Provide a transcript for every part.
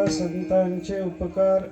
संतांचे उपकार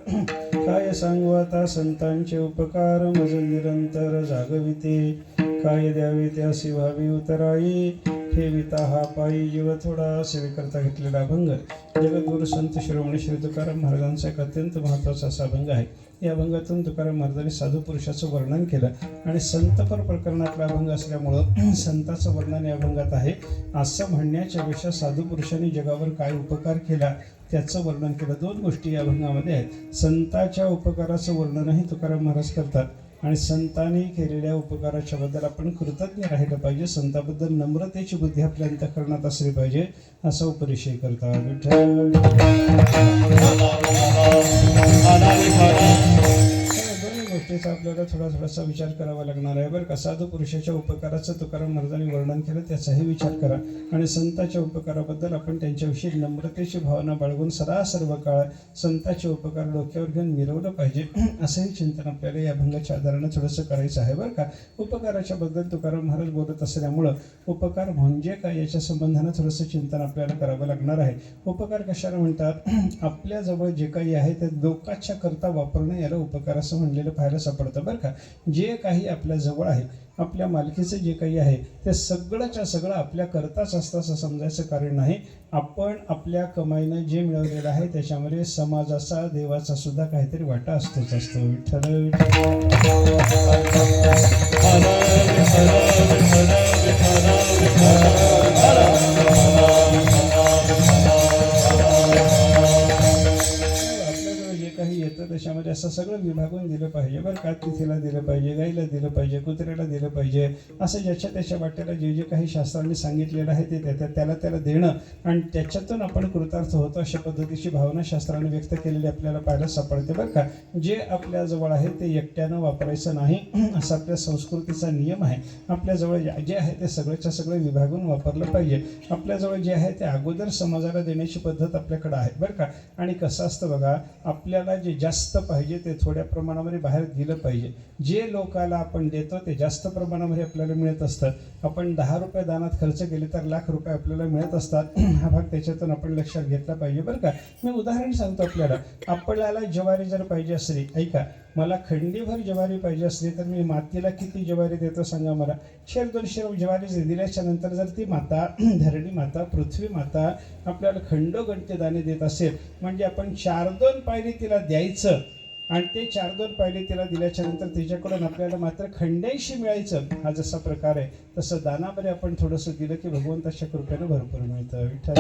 काय सांगू आता संतांचे उपकार मज निरंतर जागविते काय द्यावे त्यासी व्हावी उतराई ठेविता हा पायी जीव थोडा सेवेकरता घेतलेला अभंग जगद्गुरु संत शिरोमणी श्री तुकाराम महाराजांचा एक अत्यंत महत्त्वाचा असा अभंग आहे. या अभंगातून तुकाराम महाराजांनी साधू पुरुषाचं वर्णन केलं आणि संतपर प्रकरणातला अभंग असल्यामुळं संताचं वर्णन या अभंगात आहे. असं म्हणण्याच्या पेक्षा साधू पुरुषांनी जगावर काय उपकार केला त्याचं वर्णन केलं. दोन गोष्टी या अभंगामध्ये आहेत. संताच्या उपकाराचं वर्णनही तुकाराम महाराज करतात आणि संतांनी केलेल्या उपकाराच्या बद्दल आपण कृतज्ञ राहिलं पाहिजे. संताबद्दल नम्रतेची बुद्धी आपल्या अंतःकरणात असली पाहिजे असा उपदेशही करतात. विठ्ठल गोष्टीचा आपल्याला थोडासा विचार करावा लागणार आहे बरं का. साधू पुरुषाच्या उपकाराचं तुकाराम महाराजांनी वर्णन केलं त्याचाही विचार करा आणि संतांच्या उपकाराबद्दल आपण त्यांच्याविषयी नम्रतेची भावना बाळगून सदा सर्व काळ संतांचे उपकार डोक्यावर घेऊन मिरवलं पाहिजे असंही चिंतन आपल्याला या अभंगाच्या आधारानं थोडंसं करायचं आहे बरं का. उपकाराच्या बद्दल तुकाराम महाराज बोलत असल्यामुळं उपकार म्हणजे काय याच्या संबंधानं थोडंसं चिंतन आपल्याला करावं लागणार आहे. उपकार कशाला म्हणतात? आपल्याजवळ जे काही आहे ते लोकांच्या करता वापरणं याला उपकार असं म्हणलेलं पाहायला सापडतं बरं का. जे काही आपल्या जवळ आहे आपल्या मालकीचं जे काही आहे ते सगळंच्या सगळं आपल्या करताच असतं असं समजायचं कारण नाही. आपण आपल्या कमाईनं जे मिळवलेलं आहे त्याच्यामध्ये समाजाचा देवाचा सुद्धा काहीतरी वाटा असतोच असतो. विठ्ठल त्याच्यामध्ये असं सगळं विभागून दिलं पाहिजे बरं का. तिथीला दिलं पाहिजे, गाईला दिलं पाहिजे, कुत्र्याला दिलं पाहिजे, असं ज्याच्या त्याच्या वाट्याला जे जे काही शास्त्रांनी सांगितलेलं आहे ते त्याला देणं आणि त्याच्यातून आपण कृतार्थ होतो अशा पद्धतीची भावना शास्त्राने व्यक्त केलेली आपल्याला पाहायला सापडते बरं का. जे आपल्याजवळ आहे ते एकट्यानं वापरायचं नाही असा आपल्या संस्कृतीचा नियम आहे. आपल्याजवळ जे आहे ते सगळ्याच्या सगळं विभागून वापरलं पाहिजे. आपल्याजवळ जे आहे ते अगोदर समाजाला देण्याची पद्धत आपल्याकडे आहे बरं का. आणि कसं असतं बघा, आपल्याला जे जास्त पाहिजे ते थोड्या प्रमाणामध्ये बाहेर दिलं पाहिजे. जे लोकाला आपण देतो ते जास्त प्रमाणामध्ये आपल्याला मिळत असतं. आपण 10 रुपये दानात खर्च केले तर लाख रुपये आपल्याला मिळत असतात. हा भाग त्याच्यातून आपण लक्षात घेतला पाहिजे बरं का. मी उदाहरण सांगतो आपल्याला. आपल्याला ज्वारी जर पाहिजे असली, ऐका, मला खंडीभर ज्वारी पाहिजे असली तर मी मातीला किती ज्वारी देतो सांगा मला? 100-200 ज्वारी दिल्याच्या नंतर जर ती माता, धरणी माता, पृथ्वी माता आपल्याला खंडोगणते दाणे देत असेल म्हणजे आपण 4-2 पायरी तिला द्यायचं आणि ते 4-2 पायरी तिला दिल्याच्या नंतर तिच्याकडून आपल्याला मात्र खंड्याशी मिळायचं. हा जसा प्रकार आहे तसं दानामध्ये आपण थोडंसं दिलं की भगवंताच्या कृपेनं भरपूर मिळतं. विठ्ठल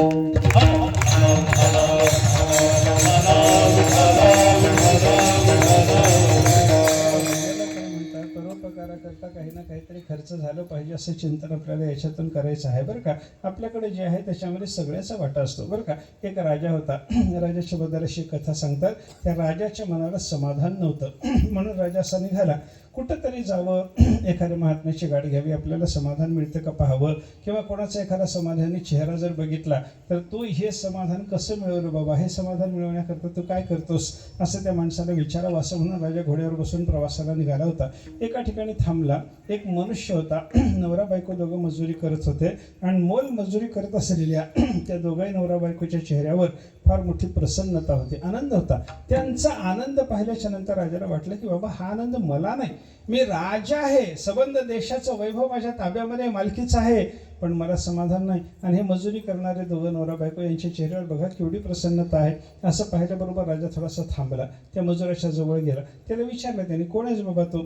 परोपकाराकरता काही ना काहीतरी खर्च झालं पाहिजे असं चिंतन आपल्याला याच्यातून करायचं आहे बरं का. आपल्याकडे जे आहे त्याच्यामध्ये सगळ्याचा वाटा असतो बरं का. एक राजा होता. राजाच्या बद्दल अशी कथा सांगतात. त्या राजाच्या मनाला समाधान नव्हतं म्हणून राजा असा निघाला. कुठंतरी जावं, एखाद्या महात्म्याची गाडी घ्यावी, आपल्याला समाधान मिळतं का पाहावं, किंवा कोणाचा एखादा समाधानी चेहरा जर बघितला तर तू हे समाधान कसं मिळवलं बाबा, हे समाधान मिळवण्याकरता तू काय करतोस, असं त्या माणसाला विचारावं. असं म्हणून राजा घोड्यावर बसून प्रवासाला निघाला होता. एका ठिकाणी थांबला. एक मनुष्य होता. नवरा बायको दोघं मजुरी करत होते आणि मोल मजुरी करत असलेल्या त्या दोघाही नवरा बायकोच्या चेहऱ्यावर फार मोठी प्रसन्नता होती, आनंद होता. त्यांचा आनंद पाहिल्याच्या नंतर राजाला वाटलं की बाबा हा आनंद मला नाही, मी राजा आहे, सबंध देशाचं वैभव माझ्या ताब्यामध्ये मालकीचं आहे, पण मला समाधान नाही. आणि हे मजुरी करणारे दोघं नवरा बायको यांच्या चेहऱ्यावर बघा केवढी प्रसन्नता आहे. असं पाहिल्याबरोबर राजा थोडासा थांबला. त्या मजुराच्या जवळ गेला. त्याला विचारलं त्याने, कोण आहेस बाबा तू?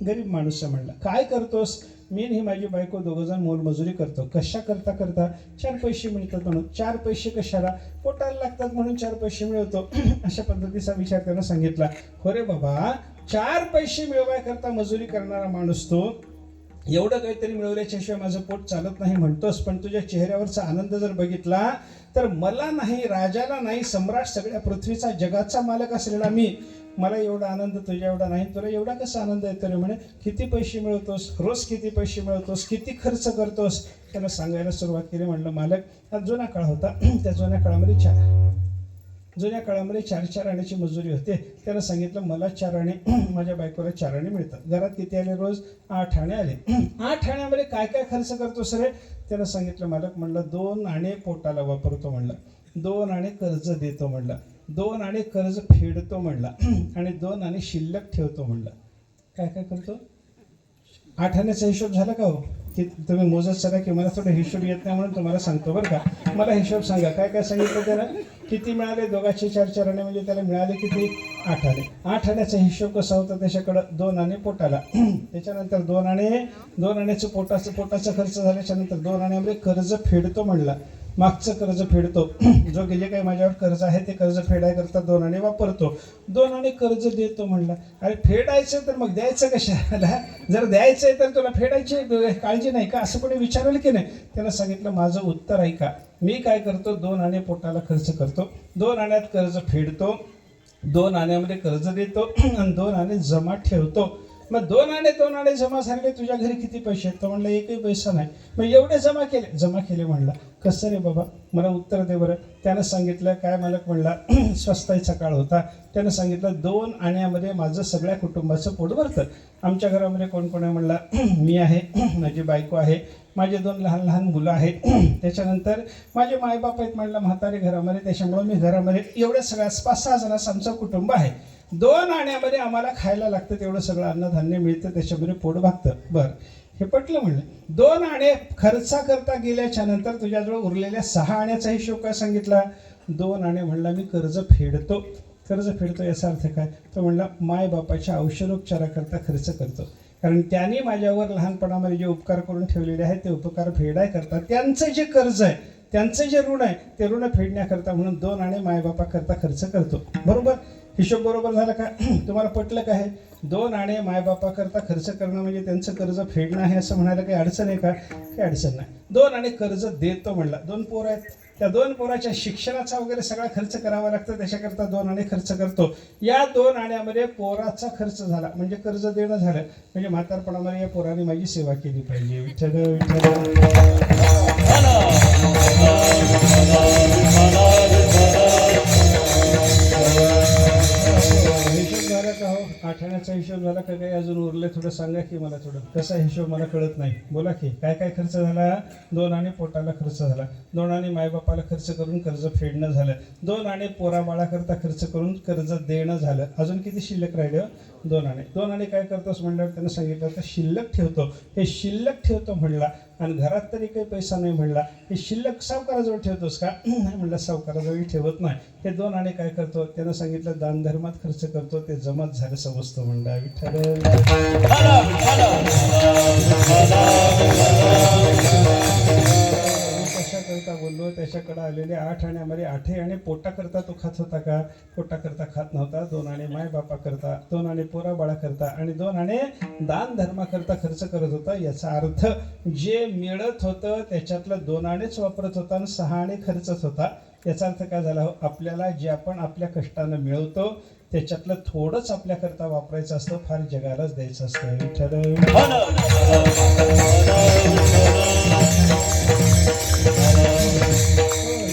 गरीब माणूस आहे म्हणला. काय करतोस? मी ही माझी बायको दोघंजण मोलमजुरी करतो. कशा करता 4 पैसे मिळतात म्हणून. 4 पैसे कशाला? पोटाला लागतात म्हणून 4 पैसे मिळवतो. अशा पद्धतीचा विचार त्यानं सांगितला. हो रे बाबा, 4 पैसे मिळवायकरता मजुरी करणारा माणूस तो, एवढं काहीतरी मिळवल्याच्या शिवाय माझं पोट चालत नाही म्हणतोस, पण तुझ्या चेहऱ्यावरचा आनंद जर बघितला तर मला नाही, राजाला नाही, सम्राट सगळ्या पृथ्वीचा जगाचा मालक असलेला मी, मला एवढा आनंद तुझ्या एवढा नाही. तुला एवढा कसा आनंद येतो रे? म्हणे किती पैसे मिळवतोस, रोज किती पैसे मिळवतोस, किती खर्च करतोस? त्यानं सांगायला सुरुवात केली. म्हणलं मालक, हा जुना काळ होता. त्या जुन्या काळामध्ये 4 आण्याची मजुरी होते. त्यानं सांगितलं मला 4 आणे, माझ्या बायकोला 4 आणे मिळतात. घरात किती आले रोज? 8 आणे आले. 8 आण्यामध्ये काय काय खर्च करतोस रे? त्यानं सांगितलं मालक, म्हणलं 2 आणे पोटाला वापरतो म्हणलं, 2 आणे कर्ज देतो म्हणलं, 2 आणे कर्ज फेडतो म्हणला, आणि 2 आणे शिल्लक ठेवतो म्हणलं. काय काय करतो? 8 आण्याचा हिशोब झाला का हो? की तुम्ही मोजत सरा की मला थोडं हिशोब येत नाही म्हणून तुम्हाला सांगतो बरं का. मला हिशोब सांगा, काय काय सांगितलं त्याला? किती मिळाले? दोघांचे 4 आणे म्हणजे त्याला मिळाले किती? 8 आणे. 8 आण्याचा हिशोब कसा होता त्याच्याकडं? 2 आणे पोटाला, त्याच्यानंतर 2 आण्याचं पोटाचा खर्च झाल्याच्या नंतर 2 आण्यामध्ये कर्ज फेडतो म्हणला, मागचं कर्ज फेडतो. जो जे काही माझ्यावर कर्ज आहे ते कर्ज फेडायकरता 2 आणे वापरतो. 2 आणे कर्ज देतो म्हणला. अरे फेडायचं तर मग द्यायचं कशाला? जर द्यायचंय तर तुला फेडायची काळजी नाही का? असं कोणी विचारलं की नाही? त्यानं सांगितलं माझं उत्तर ऐका, मी काय करतो? 2 आणे पोटाला खर्च करतो, 2 आण्यात कर्ज फेडतो, 2 आण्यामध्ये कर्ज देतो, आणि 2 आणे जमा ठेवतो. मग 2 आणे जमा झाले, तुझ्या घरी किती पैसे आहेत? तर म्हणलं एकही पैसा नाही. मग एवढे जमा केले म्हणला. कसं रे बाबा, मला उत्तर दे बरं. त्यानं सांगितलं काय मालक? म्हणला स्वस्ताईचा काळ होता. त्यानं सांगितलं 2 आण्यामध्ये माझं सगळ्या कुटुंबाचं पोट भरतं. आमच्या घरामध्ये कोण कोण आहे? म्हणला मी आहे, माझी बायको आहे, माझे 2 लहान मुलं आहेत, त्याच्यानंतर माझे मायबाप आहेत म्हणलं म्हातारे घरामध्ये, त्याच्यामुळे मी घरामध्ये एवढ्या सगळ्या 5-6 जणांचं आमचं कुटुंब आहे. 2 आण्यामध्ये आम्हाला खायला लागतं, तेवढं सगळं अन्नधान्य मिळतं, त्याच्यामध्ये पोट भागतं. बरं, हे पटलं म्हणलं. 2 आणे खर्चा करता गेल्याच्या नंतर तुझ्याजवळ उरलेल्या 6 आण्याचा हिशोब काय सांगितला? 2 आणे म्हणला मी कर्ज फेडतो. याचा अर्थ काय? तो म्हणला माय बापाच्या औषधोपचाराकरता खर्च करतो, कारण त्यांनी माझ्यावर लहानपणामध्ये जे उपकार करून ठेवलेले आहेत ते उपकार फेडाय करता, त्यांचं जे कर्ज आहे, त्यांचं जे ऋण आहे ते ऋण फेडण्याकरता म्हणून 2 आणे मायबापाकरता खर्च करतो. बरोबर? हिशोब बरोबर झाला का? तुम्हाला पटलं का? आहे 2 आणे मायबापाकरता खर्च करणं म्हणजे त्यांचं कर्ज फेडणं आहे असं म्हणायला काही अडचण आहे का? काही अडचण नाही. 2 आणे कर्ज देतो म्हणला. 2 पोरं आहेत, त्या 2 पोराच्या शिक्षणाचा वगैरे सगळा खर्च करावा लागतो, त्याच्याकरता 2 आणे खर्च करतो. या 2 आण्यामध्ये पोराचा खर्च झाला म्हणजे कर्ज देणं झालं, म्हणजे म्हातारपणामध्ये या पोराने माझी सेवा केली पाहिजे. विठ्ठल हिशोब झाला का हो? 8 आण्याचा हिशोब झाला का? काही अजून उरले? थोडं सांगा की मला. थोडं कसा हिशोब मला कळत नाही, बोला की. काय काय खर्च झाला? 2 आणे पोटाला खर्च झाला, 2 आणे मायबापाला खर्च करून कर्ज फेडणं झालं, 2 आणे पोराबाळाकरता खर्च करून कर्ज देणं झालं. अजून किती शिल्लक राहिलं? 2 आणे. 2 आणे काय करतोस म्हणल्यावर त्यानं सांगितलं तर शिल्लक ठेवतो. हे शिल्लक ठेवतो म्हणला. आणि घरात तरी काही पैसा नाही म्हणला. हे शिल्लक सावकाराजवळ ठेवतोस का? नाही म्हणलं, सावकाराजवळ ठेवत नाही. हे 2 आणे काय करतो? त्यानं सांगितलं दानधर्मात खर्च करतो, ते जमात झालं समजतो म्हणला. विठ्ठल कशाकरता बोललो? त्याच्याकडे आलेले 8 आण्यामध्ये 8 आणे पोटाकरता तो खात होता का? पोटाकरता खात नव्हता. 2 आणे मायबापा करता, 2 आणे पोराबाळा करता, आणि 2 आणे दान धर्माकरता खर्च करत होता. याचा अर्थ जे मिळत होतं त्याच्यातलं 2 आणेच वापरत होता आणि 6 आणे खर्चत होता. याचा अर्थ काय झाला? आपल्याला जे आपण आपल्या कष्टानं मिळवतो त्याच्यातलं थोडंच आपल्याकरता वापरायचं असतं, फार जगालाच द्यायचं असतं. विठ्ठल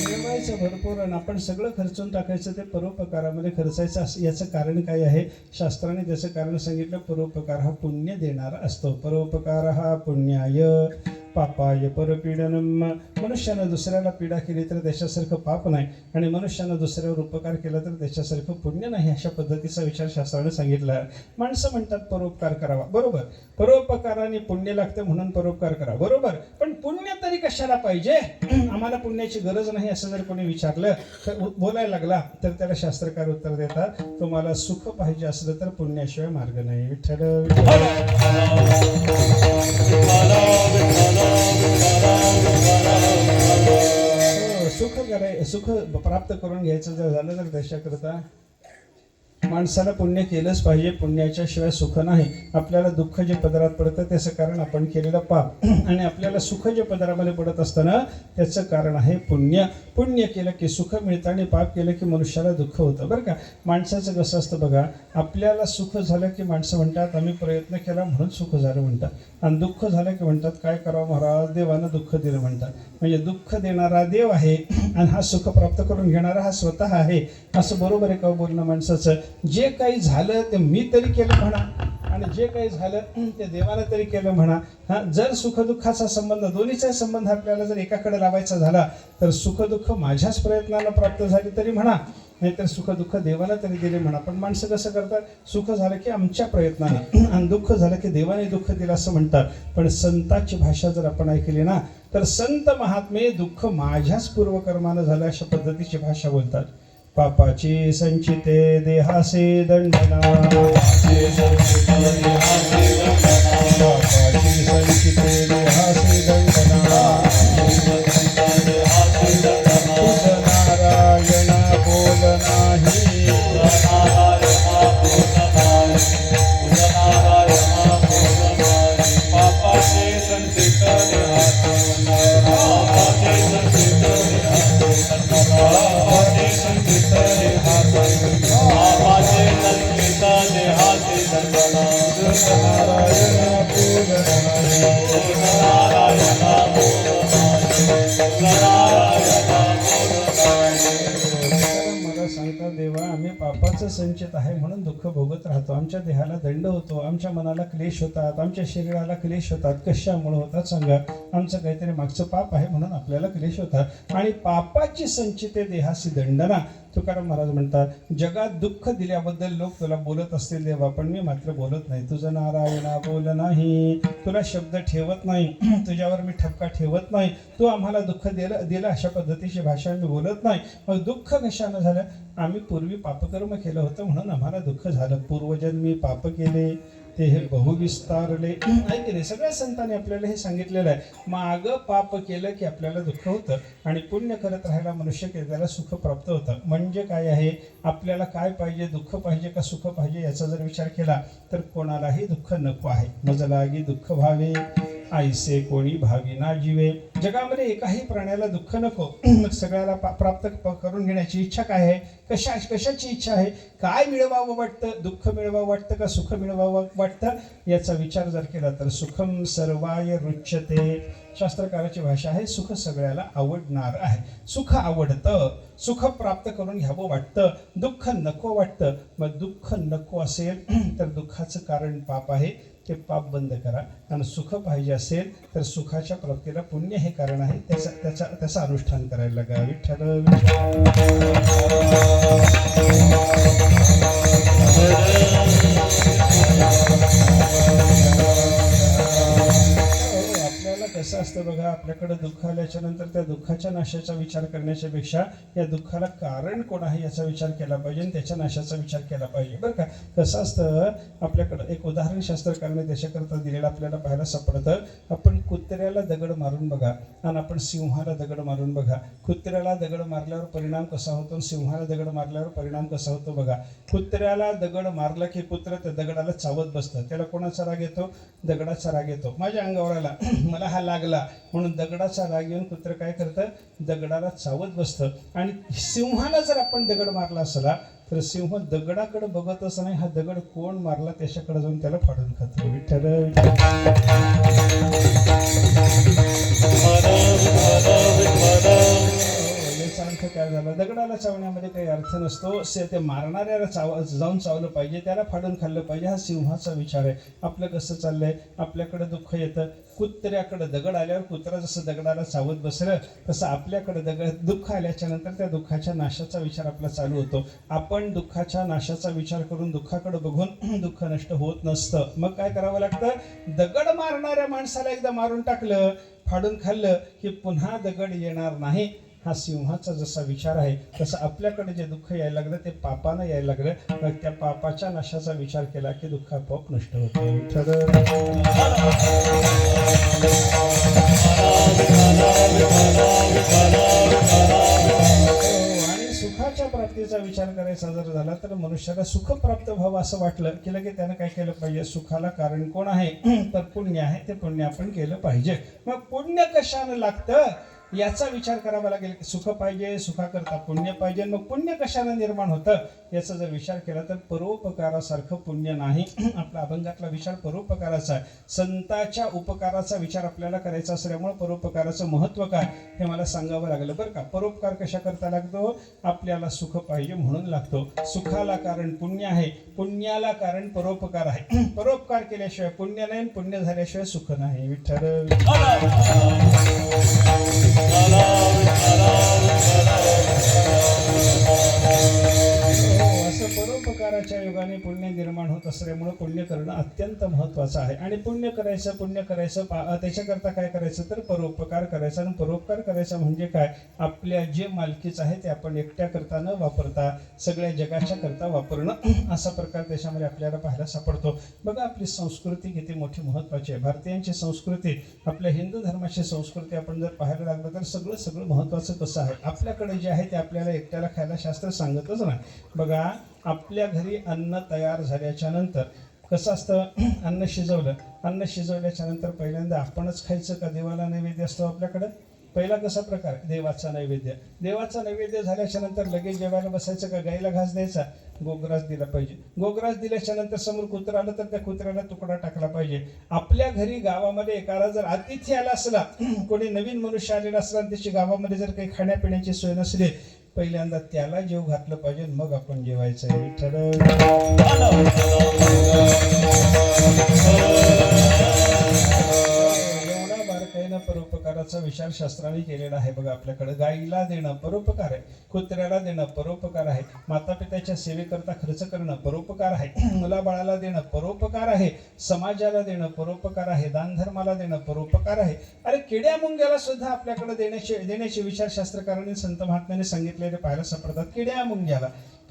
मिळवायचं भरपूर आणि आपण सगळं खर्चून टाकायचं ते परोपकारामध्ये खर्चायचं असं. याचं कारण काय आहे? शास्त्राने त्याचं कारण सांगितलं. परोपकार हा पुण्य देणारा असतो. परोपकार हा पुण्याय पापाय परपीडनम. मनुष्यानं दुसऱ्याला पीडा केली तर त्याच्यासारखं पाप नाही, आणि मनुष्यानं दुसऱ्यावर उपकार केला तर त्याच्यासारखं पुण्य नाही. अशा पद्धतीचा विचार शास्त्राने सांगितला. माणसं म्हणतात परोपकार करावा, बरोबर. परोपकाराने पुण्य लागतं म्हणून परोपकार करा, बरोबर. पण पुण्य तरी कशाला पाहिजे? आम्हाला पुण्याची गरज नाही असं जर कोणी विचारलं तर बोलायला लागला तर त्याला शास्त्रकार उत्तर देतात, तुम्हाला सुख पाहिजे असलं तर पुण्याशिवाय मार्ग नाही. विठ्ठल सुख प्राप्त करून घ्यायचं जर झालं तर त्याच्याकरता माणसाला पुण्य केलंच पाहिजे. पुण्याच्या शिवाय सुख नाही. आपल्याला दुःख जे पदरात पडतं त्याचं कारण आपण केलेलं पाप, आणि आपल्याला सुख जे पदरामध्ये पडत असताना त्याचं कारण आहे पुण्य. पुण्य केलं की सुख मिळतं आणि पाप केलं की मनुष्याला दुःख होतं, बरं का. माणसाचं कसं असतं बघा, आपल्याला सुख झालं की माणसं म्हणतात आम्ही प्रयत्न केला म्हणून सुख झालं म्हणतात, आणि दुःख झालं की म्हणतात काय करावं महाराज, देवानं दुःख दिलं म्हणतात. म्हणजे दुःख देणारा देव आहे आणि हा सुख प्राप्त करून घेणारा हा स्वतः आहे. असं बरोबर आहे का बोलणं माणसाचं? जे काही झालं ते मी तरी केलं म्हणा, आणि जे काही झालं ते देवाला तरी केलं म्हणा. हा, जर सुखदुःखाचा संबंध, दोन्हीचा संबंध आपल्याला जर एकाकडे लावायचा झाला तर सुखदुःख माझ्याच प्रयत्नाला प्राप्त झाली तरी म्हणा, नाहीतर सुखदुःख देवाला तरी दिले म्हणा. पण माणसं कसं करतात? सुख झालं की आमच्या प्रयत्नानं आणि दुःख झालं की देवाने दुःख दिलं असं म्हणतात. पण संतांची भाषा जर आपण ऐकली ना तर संत महात्मे दुःख माझ्याच पूर्वकर्मानं झालं अशा पद्धतीची भाषा बोलतात. पापाची संचिते देहासे दंडना, पापाची संचिते देहासे दंडना, नारायण बोल नाही, पापाचे संचित मला सांगता देवा आम्ही पापाचं संचित आहे म्हणून दुःख भोगत राहतो. आमच्या देहाला दंड होतो, आमच्या मनाला क्लेश होतात, आमच्या शरीराला क्लेश होतात. कशामुळे होतात सांगा? आमचं काहीतरी मागचं पाप आहे म्हणून आपल्याला क्लेश होतात. आणि पापाची संचिते देहासी दंडना. तुकाराम महाराज म्हणतात, जगात दुःख दिल्याबद्दल लोक तुला बोलत असतील देवा, पण मी मात्र बोलत नाही. तुझं नारायणा बोल नाही, तुला शब्द ठेवत नाही, तुझ्यावर मी ठपका ठेवत नाही. तू आम्हाला दुःख दिलं अशा पद्धतीची भाषा मी बोलत नाही. मग दुःख कशानं झालं? आम्ही पूर्वी पापकर्म केलं होतं म्हणून आम्हाला दुःख झालं. पूर्वजन्मी पाप केले ते हे बहुविस्तारले. ऐकले सगळ्या संतांनी आपल्याला हे सांगितलेलं आहे. मागं पाप केलं की आपल्याला दुःख होतं, आणि पुण्य करत राहायला मनुष्य केलं त्याला सुख प्राप्त होतं. म्हणजे काय आहे? आपल्याला काय पाहिजे? दुःख पाहिजे का सुख पाहिजे? याचा जर विचार केला तर कोणालाही दुःख नको आहे. मज लागी दुःख भावे, आईसे कोणी भावी ना जीवे. जगामध्ये एकाही प्राण्याला दुःख नको. मग सगळ्याला प्राप्त करून घेण्याची इच्छा काय आहे? कशाची इच्छा आहे? काय मिळवावं वाटतं? दुःख मिळवावं वाटतं का सुख मिळवावं वाटतं? याचा विचार जर केला तर सुखम सर्वाय रुच्यते. शास्त्रकाराची भाषा आहे, सुख सगळ्याला आवडणार आहे. सुख आवडतं, सुख प्राप्त करून घ्यावं वाटतं, दुःख नको वाटतं. मग दुःख नको असेल तर दुःखाचं कारण पाप आहे, ते पाप बंद करा. आणि सुख पाहिजे असेल तर सुखाच्या प्राप्तीला पुण्य हे कारण आहे, त्याचं अनुष्ठान करायला लागा. विठ्ठल कसं असतं बघा, आपल्याकडे दुःख आल्याच्या नंतर त्या दुःखाच्या नाशाचा विचार करण्याच्या पेक्षा या दुःखाला कारण कोण आहे याचा विचार केला पाहिजे आणि त्याच्या नाशाचा विचार केला पाहिजे, बरं का. कसं असतं, आपल्याकडं एक उदाहरण शास्त्रकारने त्याच्याकरता दिलेलं आपल्याला पाहायला सापडतं. आपण कुत्र्याला दगड मारून बघा आणि आपण सिंहाला दगड मारून बघा. कुत्र्याला दगड मारल्यावर परिणाम कसा होतो, सिंहाला दगड मारल्यावर परिणाम कसा होतो बघा. कुत्र्याला दगड मारला की कुत्रं त्या दगडाला चावत बसतं. त्याला कोणाचा राग येतो? दगडाचा राग येतो. माझ्या अंगावर आला, मला हा लागला म्हणून दगडाचा राग येऊन कुत्र काय करतं, दगडाला चावत बसतं. आणि सिंहाला जर आपण दगड मारला असला तर सिंह दगडाकडे बघतच नाही, हा दगड कोण मारला त्याच्याकडे जाऊन त्याला फाडून खातो. विठ्ठल याचा अर्थ काय झाला, दगडाला चावण्यामध्ये काही अर्थ नसतो. ते मारणाऱ्याला जाऊन चावलं पाहिजे, त्याला फाडून खाल्लं पाहिजे, हा सिंहाचा विचार आहे. आपलं कसं चाललंय, आपल्याकडे दुःख येतं, कुत्र्याकडे दगड आल्यावर कुत्रा जसं दगडाला चावत बसलं तसं आपल्याकडे दुःख आल्याच्या नंतर त्या दुःखाच्या नाशाचा विचार आपला चालू होतो. आपण दुःखाच्या नाशाचा विचार करून दुःखाकडे बघून दुःख नष्ट होत नसतं. मग काय करावं लागतं, दगड मारणाऱ्या माणसाला एकदा मारून टाकलं, फाडून खाल्लं की पुन्हा दगड येणार नाही. हा सिंहाचा जसा विचार आहे तसं आपल्याकडे जे दुःख यायला लागलं ते पापानं यायला लागलं, मग त्या पापाच्या नाशाचा विचार केला की दुःख आपोआप नष्ट होतं. आणि सुखाच्या प्राप्तीचा विचार करायचा जर झाला तर मनुष्याला सुख प्राप्त व्हावं असं वाटलं की लगेच त्यानं काय केलं पाहिजे, सुखाला कारण कोण आहे तर पुण्य आहे, ते पुण्य आपण केलं पाहिजे. मग पुण्य कशानं लागतं याचा विचार करावा लागेल. सुख पाहिजे, सुखाकरता पुण्य पाहिजे. मग पुण्य कशानं निर्माण होतं याचा जर विचार केला तर परोपकारासारखं पुण्य नाही. आपला अभंगातला विचार परोपकाराचा आहे. संतांच्या उपकाराचा विचार आपल्याला करायचा असल्यामुळे परोपकाराचं महत्त्व काय हे मला सांगावं लागलं बरं का. परोपकार कशा करता लागतो, आपल्याला सुख पाहिजे म्हणून लागतो. सुखाला कारण पुण्य आहे, पुण्याला कारण परोपकार आहे. परोपकार केल्याशिवाय पुण्य नाही, पुण्य झाल्याशिवाय सुख नाही. विठ्ठल असं परोपकाराच्या योगाने पुण्य निर्माण होत असल्यामुळे पुण्य करणं अत्यंत महत्त्वाचं आहे. आणि पुण्य करायचं त्याच्याकरता काय करायचं तर परोपकार करायचा. आणि परोपकार करायचा म्हणजे काय, आपल्या जे मालकीचं आहे ते आपण एकट्या करता न वापरता सगळ्या जगाच्या करता वापरणं असा प्रकार त्याच्यामध्ये आपल्याला पाहायला सापडतो. बघा आपली संस्कृती किती मोठी महत्त्वाची आहे. भारतीयांची संस्कृती, आपल्या हिंदू धर्माची संस्कृती आपण जर पाहायला लागलं तर सगळं महत्त्वाचं कसं आहे. आपल्याकडे जे आहे ते आपल्याला एकट्याला खायला शास्त्र सांगतच नाही. बघा आपल्या घरी अन्न तयार झाल्याच्या नंतर कसं असतं, अन्न शिजवल्याच्या नंतर पहिल्यांदा आपणच खायचं का देवाला नैवेद्य असतो आपल्याकडं. पहिला कसा प्रकार, देवाचा नैवेद्य झाल्याच्या नंतर लगेच जेवायला बसायचं का, गाईला घास द्यायचा, गोग्रास दिला पाहिजे. गोग्रास दिल्याच्या नंतर समोर कुत्रा आलं तर त्या कुत्र्याला तुकडा टाकला पाहिजे. आपल्या घरी गावामध्ये एखादा जर अतिथी आला असला, कोणी नवीन मनुष्य आलेला असला आणि त्याची गावामध्ये जर काही खाण्यापिण्याची सोय नसली, पहिल्यांदा त्याला जेव घातलं पाहिजे, मग आपण जेवायचं. एवढा बारकाईनं परोपकाराचा विचार शास्त्राने केलेला आहे. बघा आपल्याकडे गाईला देणं परोपकार आहे, कुत्र्याला देणं परोपकार आहे, माता पित्याच्या सेवेकरता खर्च करणं परोपकार आहे, मुलाबाळाला देणं परोपकार आहे, समाजाला देणं परोपकार आहे, दानधर्माला देणं परोपकार आहे. अरे किड्या मुंग्याला सुद्धा आपल्याकडे देण्याचे विचार शास्त्रकारांनी संत महात्म्याने सांगितलेले पाहायला सापडतात.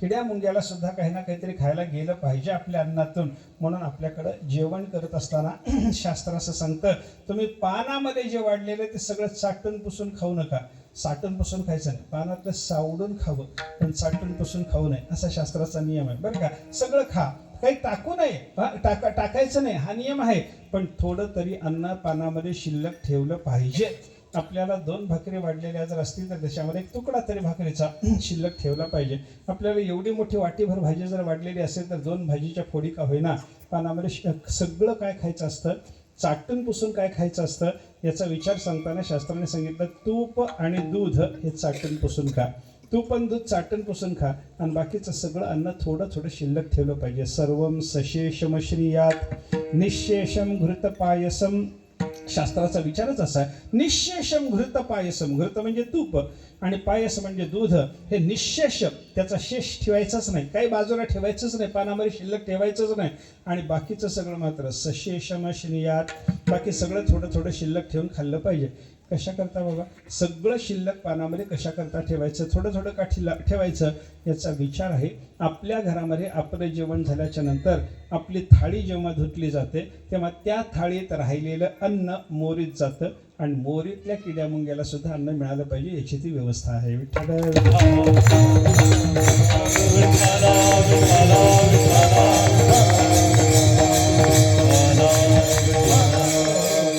किड्या मुंग्याला सुद्धा काही ना काहीतरी खायला गेलं पाहिजे आपल्या अन्नातून. म्हणून आपल्याकडं जेवण करत असताना शास्त्र असं सांगतं, तुम्ही पानामध्ये जे वाढलेलं ते सगळं चाटून पुसून खाऊ नका. साठून पुसून खायचं नाही, पानातलं सावडून खावं पण चाटून पुसून खाऊ नये असा शास्त्राचा नियम आहे बरं का. सगळं खा, काही टाकू नये, टाकायचं नाही हा नियम आहे. पण थोडं तरी अन्न पानामध्ये शिल्लक ठेवलं पाहिजे. आपल्याला 2 भाकरी वाढलेल्या जर असतील तर त्याच्यामध्ये 1 तुकडा तरी भाकरीचा शिल्लक ठेवला पाहिजे. आपल्याला एवढी मोठी वाटीभर भाजी जर वाढलेली असेल तर 2 भाजीच्या फोडी का होईना पानामध्ये सगळं काय खायचं असतं, चाटून पुसून काय खायचं असतं याचा विचार सांगताना शास्त्राने सांगितलं, तूप आणि दूध हे चाटून पुसून खा. तूप आणि दूध चाटून पुसून खा आणि बाकीचं सगळं अन्न थोडं शिल्लक ठेवलं पाहिजे. सर्वम सशेषम श्रियात निशेषम घृत पायसम. शास्त्राचा विचारच असा आहे, निशेषम घृत पायसम. घृत म्हणजे तूप आणि पायस म्हणजे दूध. हे निशेष, त्याचा शेष ठेवायचाच नाही, काही बाजूला ठेवायचंच नाही, पानामध्ये शिल्लक ठेवायचंच नाही. आणि बाकीचं सगळं मात्र सशेषम श्रियात, बाकी सगळं थोडं शिल्लक ठेवून खाल्लं पाहिजे. कशा करता बाबा, सगळं शिल्लक पानामध्ये कशा करता ठेवायचं, थोडं का ठेवायचं याचा विचार आहे. आपल्या घरामध्ये आपलं जेवण झाल्याच्या नंतर आपली थाळी जेव्हा धुतली जाते तेव्हा त्या थाळीत राहिलेलं अन्न मोरीत जातं आणि मोरीतल्या किड्या मुंग्याला सुद्धा अन्न मिळालं पाहिजे याची ती व्यवस्था आहे.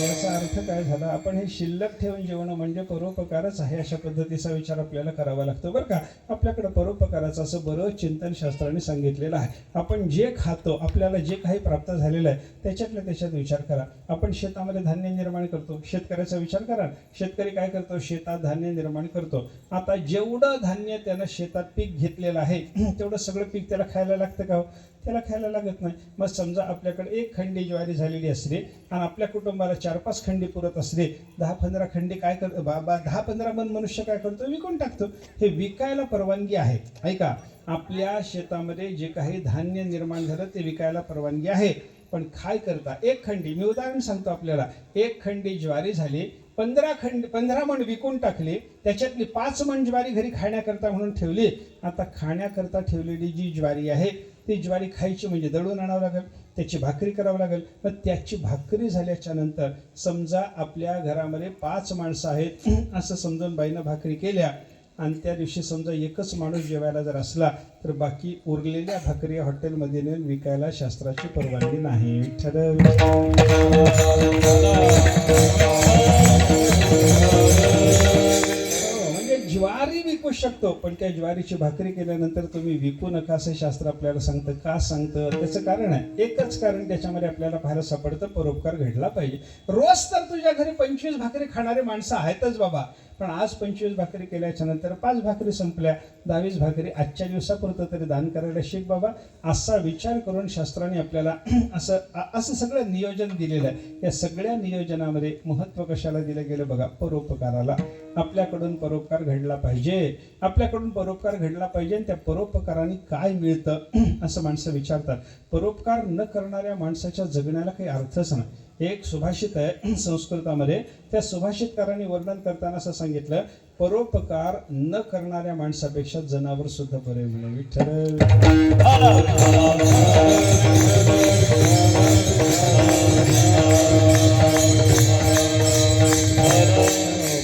याचा अर्थ काय झाला, आपण पण हे शिल्लक ठेवून जेवणं म्हणजे परोपकारच आहे अशा पद्धतीचा विचार आपल्याला करावा लागतो बरं का. आपल्याकडे परोपकाराचं असं बरं चिंतन शास्त्राने सांगितलेलं आहे. आपण जे खातो, आपल्याला जे काही प्राप्त झालेलं आहे त्याच्यातल्या त्याच्यात विचार करा. आपण शेतामध्ये धान्य निर्माण करतो, शेतकऱ्याचा विचार करा. शेतकरी काय करतो, शेतात धान्य निर्माण करतो. आता जेवढं धान्य त्यानं शेतात पीक घेतलेलं आहे तेवढं सगळं पीक त्याला खायला लागतं का? त्याला खायला लागत नाही. मग समजा आपल्याकडे 1 खंडी ज्वारी झालेली असते आणि आपल्या कुटुंबाला 4-5 खंडी पुरत असते, 10-15 खंडी काय करतो, 10-15 मन मनुष्य काय करतो, विकून टाकतो. हे विकायला परवानगी आहे. ऐका, आपल्या शेतामध्ये जे काही धान्य निर्माण झालं ते विकायला परवानगी आहे. पण काय करता, 1 खंडी, मी उदाहरण सांगतो आपल्याला, 1 खंडी ज्वारी झाली, 15 मन विकून टाकले, त्याच्यातली 5 मन ज्वारी घरी खाण्याकरता म्हणून ठेवली. आता खाण्याकरता ठेवलेली जी ज्वारी आहे ती ज्वारी खायची म्हणजे दळून आणावं लागेल, त्याची भाकरी करावं लागेल. मग त्याची भाकरी झाल्याच्या नंतर समजा आपल्या घरामध्ये 5 माणसं आहेत असं समजून बाईनं भाकरी केल्या आणि त्या दिवशी समजा एकच माणूस जेवायला जर असला तर बाकी उरलेल्या भाकरी हॉटेलमध्ये नेऊन विकायला शास्त्राची परवानगी नाही. म्हणजे ज्वारी विकू शकतो, पण त्या ज्वारीची भाकरी केल्यानंतर तुम्ही विकू नका असं शास्त्र आपल्याला सांगतं. का सांगतं? त्याचं कारण आहे, एकच कारण त्याच्यामध्ये आपल्याला पाहायला सापडतं, परोपकार घडला पाहिजे. रोज तर तुझ्या घरी 25 भाकरी खाणारे माणसं आहेतच बाबा, पण आज 25 भाकरी केल्याच्या नंतर 5 भाकरी संपल्या, 22 भाकरी आजच्या दिवसापुरतं तरी दान करायला शिक बाबा. असा विचार करून शास्त्राने आपल्याला असं सगळं नियोजन दिलेलं आहे. या सगळ्या नियोजनामध्ये महत्त्व कशाला दिलं गेलं बघा, परोपकाराला. आपल्याकडून परोपकार घडला पाहिजे, आपल्याकडून परोपकार घडला पाहिजे. आणि त्या परोपकाराने काय मिळतं असं माणसं विचारतात. परोपकार न करणाऱ्या माणसाच्या जगण्याला काही अर्थच नाही. एक सुभाषित आहे संस्कृतामध्ये, त्या सुभाषितकारांनी वर्णन करताना असं सांगितलं, परोपकार न करणाऱ्या माणसापेक्षा जनावर सुद्धा बरे म्हणे. विठ्ठल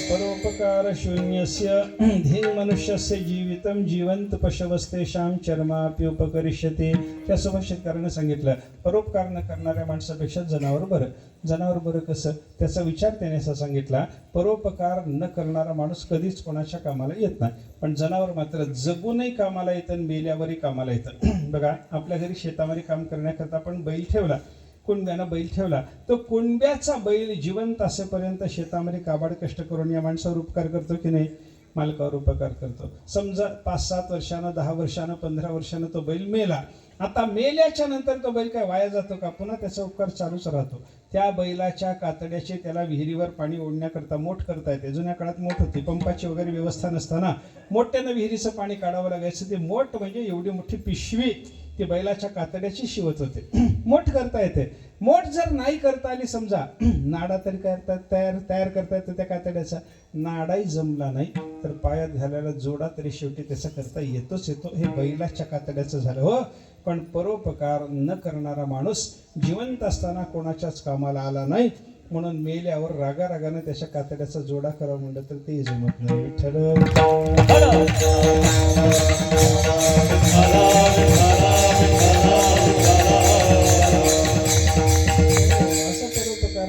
परोपकार शून्यस्य धी मनुष्यस्य जीवितम जीवंत पशवस्तेषां चर्माप्युपकरिष्यते. त्या सुभाषितकाराने सांगितलं, परोपकार न करणाऱ्या माणसापेक्षा जनावर बरं. जनावर बरं कसं? त्याचा विचार त्याने असा सांगितला, परोपकार न करणारा माणूस कधीच कोणाच्या कामाला येत नाही, पण जनावर मात्र जगूनही कामाला येतं आणि मेल्यावरही कामाला येतं. बघा, आपल्या घरी शेतामध्ये काम करण्याकरता आपण बैल ठेवला, कुणब्यानं बैल ठेवला, तो कुणब्याचा बैल जिवंत असेपर्यंत शेतामध्ये काबाड कष्ट करून या माणसावर उपकार करतो की नाही? मालकावर उपकार करतो. समजा 5-7 वर्षानं, 10 वर्षानं, 15 वर्षानं तो बैल मेला. आता मेल्याच्या नंतर तो बैल काय वाया जातो का? पुन्हा त्याचा उपकार चालूच राहतो. त्या बैलाच्या कातड्याचे त्याला विहिरीवर पाणी ओढण्याकरता मोठ करता येते. जुन्या काळात मोठ होती, पंपाची वगैरे व्यवस्था नसताना मोठ्यानं विहिरीचं पाणी काढावं लागायचं. ते मोठ म्हणजे एवढी मोठी पिशवी ती बैलाच्या कातड्याची शिवत होते. मोठ करता येते. मोठ जर नाही करता आली, समजा नाडा तरी तयार करता येतो त्या कातड्याचा, नाडाही जमला नाही तर पायात घालायला जोडा तरी शेवटी त्याचा करता येतोच येतो. हे बैलाच्या कातड्याचं झालं हो. पण परोपकार न करणारा माणूस जिवंत असताना कोणाच्याच कामाला आला नाही, म्हणून मेल्यावर रागारागाने त्याच्या कातड्याचा जोडा करावा म्हणलं तर ते जमत नाही. विठ्ठल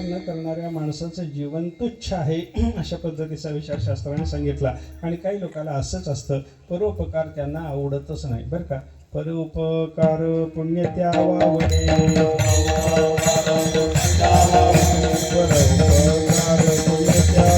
न करणाऱ्या माणसाचं जीवन तुच्छ आहे अशा पद्धतीचा विचार शास्त्राने सांगितला. आणि काही लोकांना असंच असतं, परोपकार त्यांना आवडतच नाही बरं का. परोपकार पुण्य त्यावावडे, परोपकार